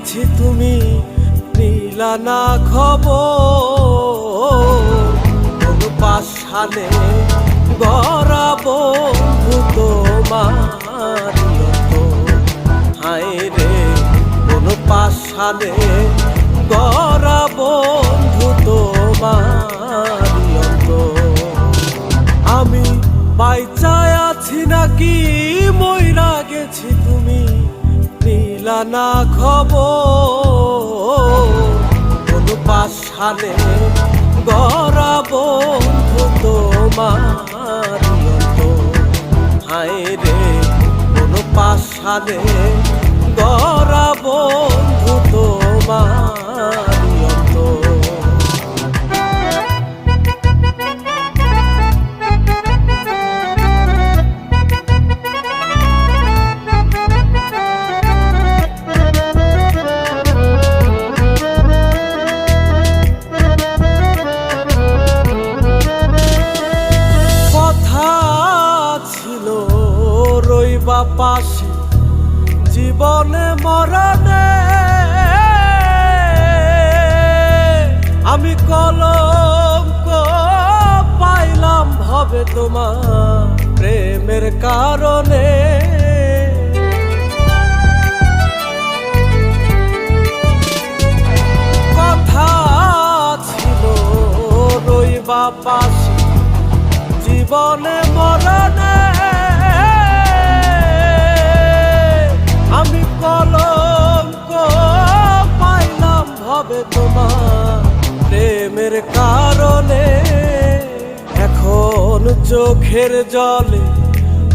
গেছি তুমি নিলা না খবর, কোন পাষাণে গড়া বন্ধু তোমার হায় রে, কোন পাষাণে গড়া বন্ধু তোমার। আমি বাইচায় আছি নাকি মইরা গেছি তুমি নিলা না খবর, কোন পাষাণে গড়া বন্ধু তোমার হায় রে, কোন পাষাণে গড়া বন্ধু তোমার। পাশে জীবনে মরণে আমি কলঙ্ক পাইলাম ভবে তোমার প্রেমের কারণে। কথা ছিল রইবা পাশে জীবনে মরণে আমি কলঙ্ক পাইলাম ভবে তোমার প্রেমের কারণে। এখন চোখের জলে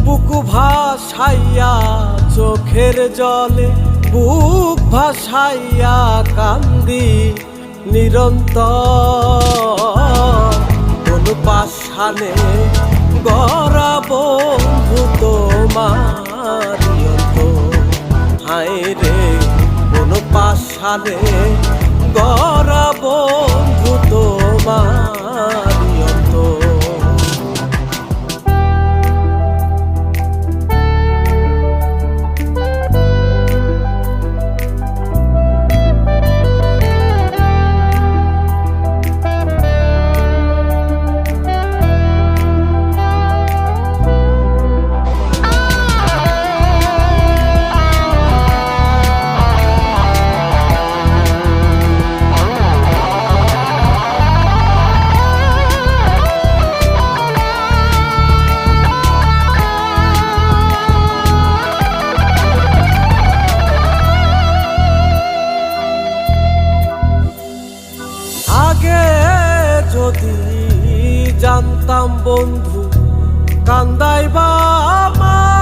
বুক ভাসাইয়া, চোখের জলে বুক ভাসাইয়া কান্দি নিরন্তর, কোন পাষাণে গড়া বন্ধু তোমার হায় রে, কোন পাষাণে গড়া বন্ধু তোমার। যদি জানতাম বন্ধু কান্দাইবা আমায়,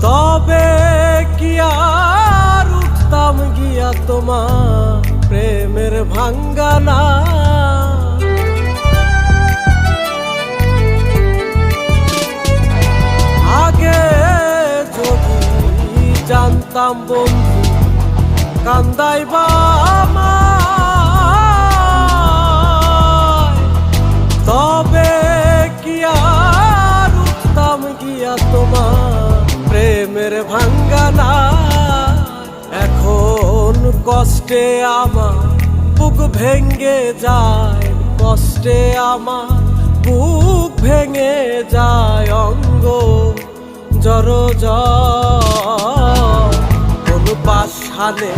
তবে কি আর উঠতাম গিয়া তোমার প্রেমের ভাঙ্গানা। আগে যদি জানতাম বন্ধু কান্দাইবা আমায়, তবে কি আর উঠতাম গিয়া তোমার প্রেমের ভাঙ্গানা। এখন কষ্টে আমার বুক ভেঙে যায়, কষ্টে আমার বুক ভেঙে যায় অঙ্গ জড় জড়, কোন পাষাণে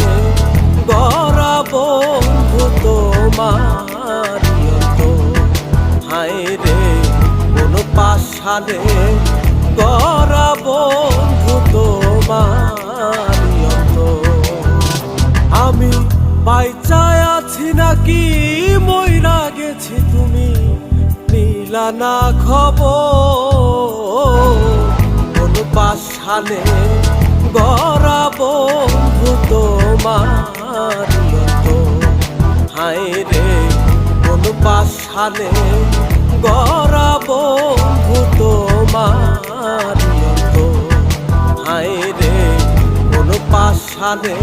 গড়া বন্ধু তোমার হায় রে, কোন পাষাণে গড়া বন্ধু তোমার। আমি বাইচায় আছি নাকি মইরা গেছি তুমি নিলা না খবর, কোন পাষাণে গড়া বন্ধু তোমার হায় রে, কোন পাষাণে গড়া বন্ধু তোমার হায় রে, কোন পাষাণে